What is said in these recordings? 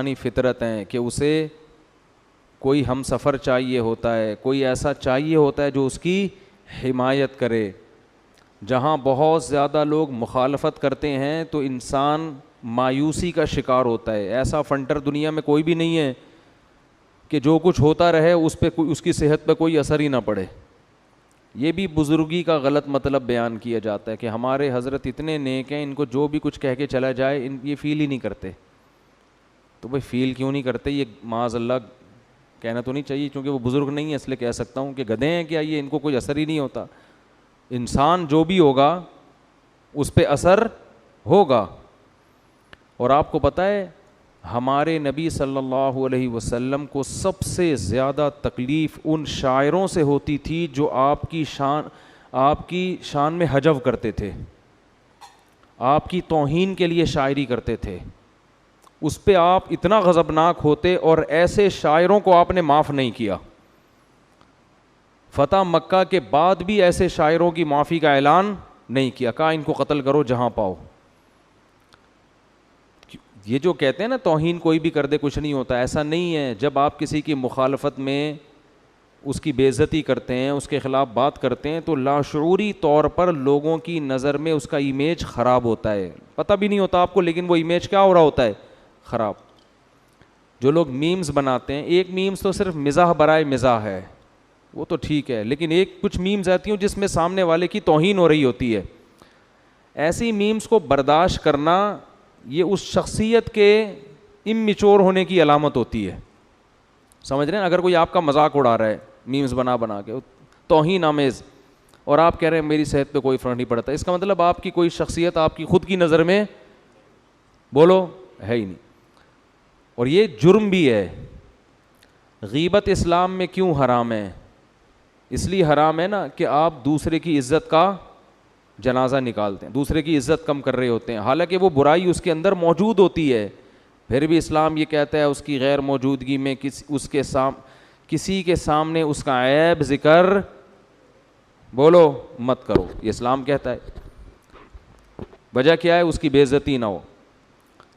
انسانی فطرت ہیں کہ اسے کوئی ہم سفر چاہیے ہوتا ہے, کوئی ایسا چاہیے ہوتا ہے جو اس کی حمایت کرے. جہاں بہت زیادہ لوگ مخالفت کرتے ہیں تو انسان مایوسی کا شکار ہوتا ہے. ایسا فنٹر دنیا میں کوئی بھی نہیں ہے کہ جو کچھ ہوتا رہے اس پہ اس کی صحت پہ کوئی اثر ہی نہ پڑے. یہ بھی بزرگی کا غلط مطلب بیان کیا جاتا ہے کہ ہمارے حضرت اتنے نیک ہیں, ان کو جو بھی کچھ کہہ کے چلا جائے یہ فیل ہی نہیں کرتے. تو بھائی فیل کیوں نہیں کرتے؟ یہ معاذ اللہ کہنا تو نہیں چاہیے کیونکہ وہ بزرگ نہیں ہے اس لیے کہہ سکتا ہوں کہ گدھے ہیں کیا یہ, ان کو کوئی اثر ہی نہیں ہوتا. انسان جو بھی ہوگا اس پہ اثر ہوگا. اور آپ کو پتہ ہے ہمارے نبی صلی اللہ علیہ وسلم کو سب سے زیادہ تکلیف ان شاعروں سے ہوتی تھی جو آپ کی شان میں حجو کرتے تھے, آپ کی توہین کے لیے شاعری کرتے تھے. اس پہ آپ اتنا غضبناک ہوتے اور ایسے شاعروں کو آپ نے معاف نہیں کیا. فتح مکہ کے بعد بھی ایسے شاعروں کی معافی کا اعلان نہیں کیا, کہا ان کو قتل کرو جہاں پاؤ. یہ جو کہتے ہیں نا توہین کوئی بھی کر دے کچھ نہیں ہوتا, ایسا نہیں ہے. جب آپ کسی کی مخالفت میں اس کی بے عزتی کرتے ہیں, اس کے خلاف بات کرتے ہیں, تو لاشعوری طور پر لوگوں کی نظر میں اس کا امیج خراب ہوتا ہے. پتہ بھی نہیں ہوتا آپ کو, لیکن وہ امیج کیا ہو رہا ہوتا ہے؟ خراب. جو لوگ میمز بناتے ہیں, ایک میمز تو صرف مزاح برائے مزاح ہے, وہ تو ٹھیک ہے, لیکن ایک کچھ میمز آتی ہیں جس میں سامنے والے کی توہین ہو رہی ہوتی ہے. ایسی میمز کو برداشت کرنا یہ اس شخصیت کے اممیچور ہونے کی علامت ہوتی ہے. سمجھ رہے ہیں؟ اگر کوئی آپ کا مذاق اڑا رہا ہے میمز بنا کے توہین آمیز, اور آپ کہہ رہے ہیں میری صحت پہ کوئی فرق نہیں پڑتا, اس کا مطلب آپ کی کوئی شخصیت آپ کی خود کی نظر میں بولو ہے ہی نہیں. اور یہ جرم بھی ہے. غیبت اسلام میں کیوں حرام ہے؟ اس لیے حرام ہے نا کہ آپ دوسرے کی عزت کا جنازہ نکالتے ہیں, دوسرے کی عزت کم کر رہے ہوتے ہیں, حالانکہ وہ برائی اس کے اندر موجود ہوتی ہے. پھر بھی اسلام یہ کہتا ہے اس کی غیر موجودگی میں کسی کے سامنے اس کا عیب ذکر بولو مت کرو. یہ اسلام کہتا ہے. وجہ کیا ہے؟ اس کی بے عزتی نہ ہو.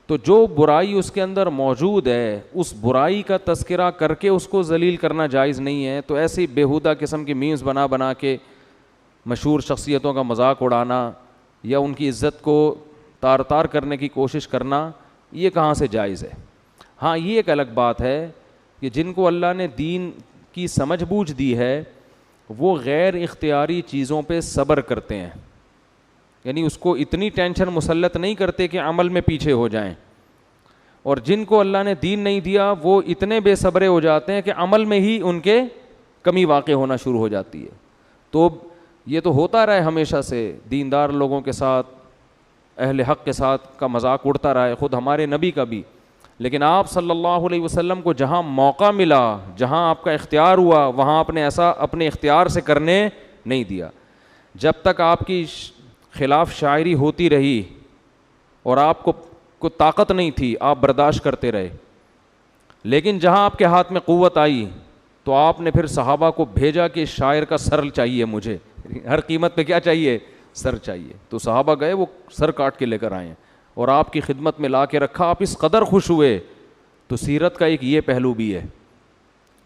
تو جو برائی اس کے اندر موجود ہے اس برائی کا تذکرہ کر کے اس کو ذلیل کرنا جائز نہیں ہے. تو ایسی بیہودہ قسم کی میمز بنا کے مشہور شخصیتوں کا مذاق اڑانا یا ان کی عزت کو تار کرنے کی کوشش کرنا, یہ کہاں سے جائز ہے؟ ہاں یہ ایک الگ بات ہے کہ جن کو اللہ نے دین کی سمجھ بوجھ دی ہے وہ غیر اختیاری چیزوں پہ صبر کرتے ہیں, یعنی اس کو اتنی ٹینشن مسلط نہیں کرتے کہ عمل میں پیچھے ہو جائیں. اور جن کو اللہ نے دین نہیں دیا وہ اتنے بے صبرے ہو جاتے ہیں کہ عمل میں ہی ان کے کمی واقع ہونا شروع ہو جاتی ہے. تو یہ تو ہوتا رہے ہمیشہ سے, دیندار لوگوں کے ساتھ اہل حق کے ساتھ کا مذاق اڑتا رہا ہے, خود ہمارے نبی کا بھی. لیکن آپ صلی اللہ علیہ وسلم کو جہاں موقع ملا, جہاں آپ کا اختیار ہوا, وہاں آپ نے ایسا اپنے اختیار سے کرنے نہیں دیا. جب تک آپ کی خلاف شاعری ہوتی رہی اور آپ کو طاقت نہیں تھی آپ برداشت کرتے رہے, لیکن جہاں آپ کے ہاتھ میں قوت آئی تو آپ نے پھر صحابہ کو بھیجا کہ شاعر کا سر چاہیے مجھے, ہر قیمت پہ کیا چاہیے؟ سر چاہیے. تو صحابہ گئے, وہ سر کاٹ کے لے کر آئے اور آپ کی خدمت میں لا کے رکھا. آپ اس قدر خوش ہوئے. تو سیرت کا ایک یہ پہلو بھی ہے,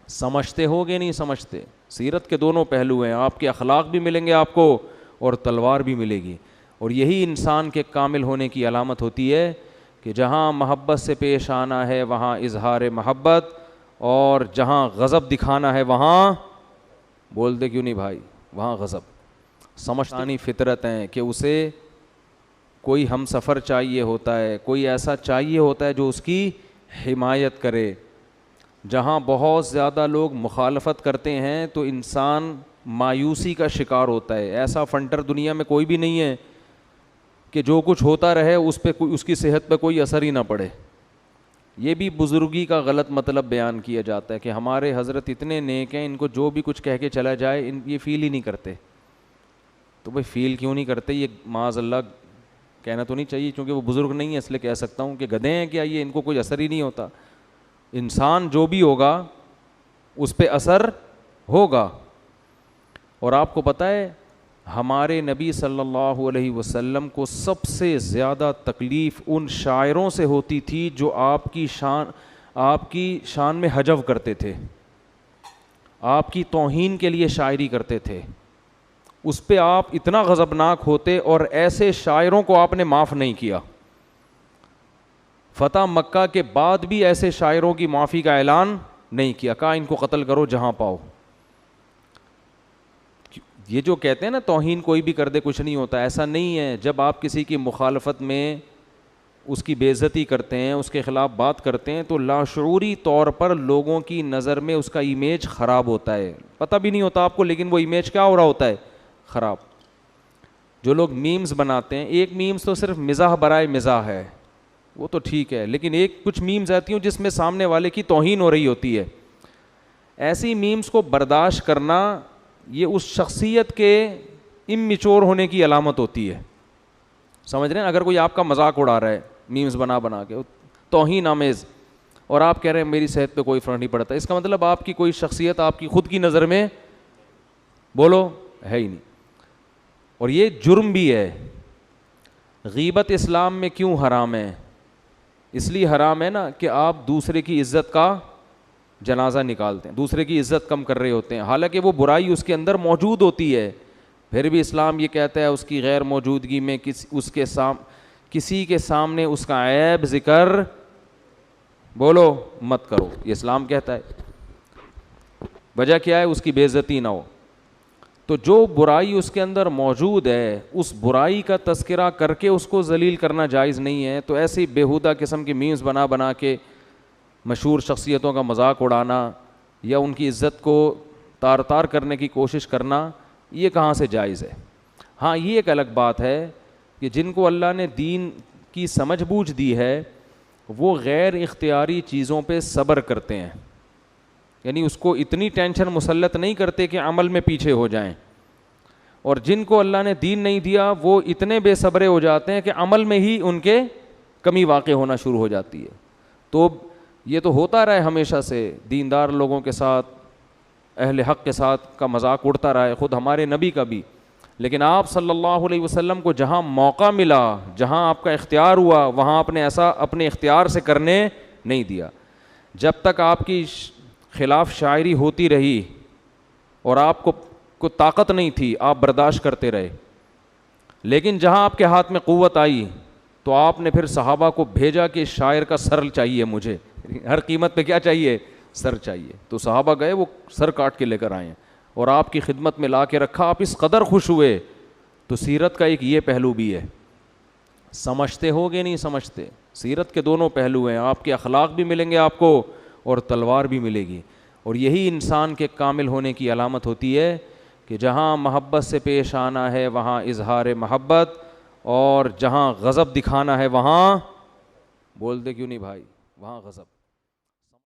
سمجھتے ہو گے نہیں سمجھتے, سیرت کے دونوں پہلو ہیں. آپ کے اخلاق بھی ملیں گے آپ کو اور تلوار بھی ملے گی. اور یہی انسان کے کامل ہونے کی علامت ہوتی ہے کہ جہاں محبت سے پیش آنا ہے وہاں اظہار محبت, اور جہاں غضب دکھانا ہے وہاں بول دے کیوں نہیں بھائی, وہاں غضب. سمجھانی فطرت ہیں کہ اسے کوئی ہم سفر چاہیے ہوتا ہے, کوئی ایسا چاہیے ہوتا ہے جو اس کی حمایت کرے. جہاں بہت زیادہ لوگ مخالفت کرتے ہیں تو انسان مایوسی کا شکار ہوتا ہے. ایسا فنٹر دنیا میں کوئی بھی نہیں ہے کہ جو کچھ ہوتا رہے اس کی صحت پہ کوئی اثر ہی نہ پڑے. یہ بھی بزرگی کا غلط مطلب بیان کیا جاتا ہے کہ ہمارے حضرت اتنے نیک ہیں ان کو جو بھی کچھ کہہ کے چلا جائے یہ فیل ہی نہیں کرتے. تو بھائی فیل کیوں نہیں کرتے؟ یہ معاذ اللہ کہنا تو نہیں چاہیے کیونکہ وہ بزرگ نہیں ہے اس لیے کہہ سکتا ہوں کہ گدھے ہیں کیا یہ, ان کو کوئی اثر ہی نہیں ہوتا. انسان جو بھی ہوگا اس پہ اثر ہوگا. اور آپ کو پتہ ہے ہمارے نبی صلی اللہ علیہ وسلم کو سب سے زیادہ تکلیف ان شاعروں سے ہوتی تھی جو آپ کی شان میں حجو کرتے تھے، آپ کی توہین کے لیے شاعری کرتے تھے. اس پہ آپ اتنا غضبناک ہوتے اور ایسے شاعروں کو آپ نے معاف نہیں کیا. فتح مکہ کے بعد بھی ایسے شاعروں کی معافی کا اعلان نہیں کیا، کہا ان کو قتل کرو جہاں پاؤ. یہ جو کہتے ہیں نا توہین کوئی بھی کر دے کچھ نہیں ہوتا، ایسا نہیں ہے. جب آپ کسی کی مخالفت میں اس کی بے عزتی کرتے ہیں، اس کے خلاف بات کرتے ہیں، تو لاشعوری طور پر لوگوں کی نظر میں اس کا امیج خراب ہوتا ہے. پتہ بھی نہیں ہوتا آپ کو، لیکن وہ امیج کیا ہو رہا ہوتا ہے؟ خراب. جو لوگ میمز بناتے ہیں، ایک میمز تو صرف مزاح برائے مزاح ہے، وہ تو ٹھیک ہے، لیکن کچھ میمز آتی ہیں جس میں سامنے والے کی توہین ہو رہی ہوتی ہے. ایسی میمز کو برداشت کرنا یہ اس شخصیت کے اممیچور ہونے کی علامت ہوتی ہے. سمجھ رہے ہیں؟ اگر کوئی آپ کا مذاق اڑا رہا ہے میمز بنا کے توہین آمیز، اور آپ کہہ رہے ہیں میری صحت پہ کوئی فرق نہیں پڑتا، اس کا مطلب آپ کی کوئی شخصیت آپ کی خود کی نظر میں بولو ہے ہی نہیں. اور یہ جرم بھی ہے. غیبت اسلام میں کیوں حرام ہے؟ اس لیے حرام ہے نا کہ آپ دوسرے کی عزت کا جنازہ نکالتے ہیں، دوسرے کی عزت کم کر رہے ہوتے ہیں، حالانکہ وہ برائی اس کے اندر موجود ہوتی ہے. پھر بھی اسلام یہ کہتا ہے اس کی غیر موجودگی میں کسی کے سامنے اس کا عیب ذکر بولو مت کرو. یہ اسلام کہتا ہے. وجہ کیا ہے؟ اس کی بے عزتی نہ ہو. تو جو برائی اس کے اندر موجود ہے اس برائی کا تذکرہ کر کے اس کو ذلیل کرنا جائز نہیں ہے. تو ایسی بیہودہ قسم کی میمز بنا کے مشہور شخصیتوں کا مذاق اڑانا یا ان کی عزت کو تار کرنے کی کوشش کرنا، یہ کہاں سے جائز ہے؟ ہاں یہ ایک الگ بات ہے کہ جن کو اللہ نے دین کی سمجھ بوجھ دی ہے وہ غیر اختیاری چیزوں پہ صبر کرتے ہیں، یعنی اس کو اتنی ٹینشن مسلط نہیں کرتے کہ عمل میں پیچھے ہو جائیں. اور جن کو اللہ نے دین نہیں دیا وہ اتنے بے صبرے ہو جاتے ہیں کہ عمل میں ہی ان کے کمی واقع ہونا شروع ہو جاتی ہے. تو یہ تو ہوتا رہے ہمیشہ سے، دیندار لوگوں کے ساتھ، اہل حق کے ساتھ کا مذاق اڑتا رہا ہے، خود ہمارے نبی کا بھی. لیکن آپ صلی اللہ علیہ وسلم کو جہاں موقع ملا، جہاں آپ کا اختیار ہوا، وہاں آپ نے ایسا اپنے اختیار سے کرنے نہیں دیا. جب تک آپ کی خلاف شاعری ہوتی رہی اور آپ کو طاقت نہیں تھی، آپ برداشت کرتے رہے. لیکن جہاں آپ کے ہاتھ میں قوت آئی تو آپ نے پھر صحابہ کو بھیجا کہ شاعر کا سر چاہیے مجھے، ہر قیمت پہ کیا چاہیے؟ سر چاہیے. تو صحابہ گئے، وہ سر کاٹ کے لے کر آئے اور آپ کی خدمت میں لا کے رکھا. آپ اس قدر خوش ہوئے. تو سیرت کا ایک یہ پہلو بھی ہے. سمجھتے ہو گے نہیں سمجھتے؟ سیرت کے دونوں پہلو ہیں. آپ کے اخلاق بھی ملیں گے آپ کو اور تلوار بھی ملے گی. اور یہی انسان کے کامل ہونے کی علامت ہوتی ہے کہ جہاں محبت سے پیش آنا ہے وہاں اظہار محبت، اور جہاں غضب دکھانا ہے وہاں بول دے کیوں نہیں بھائی، وہاں غضب.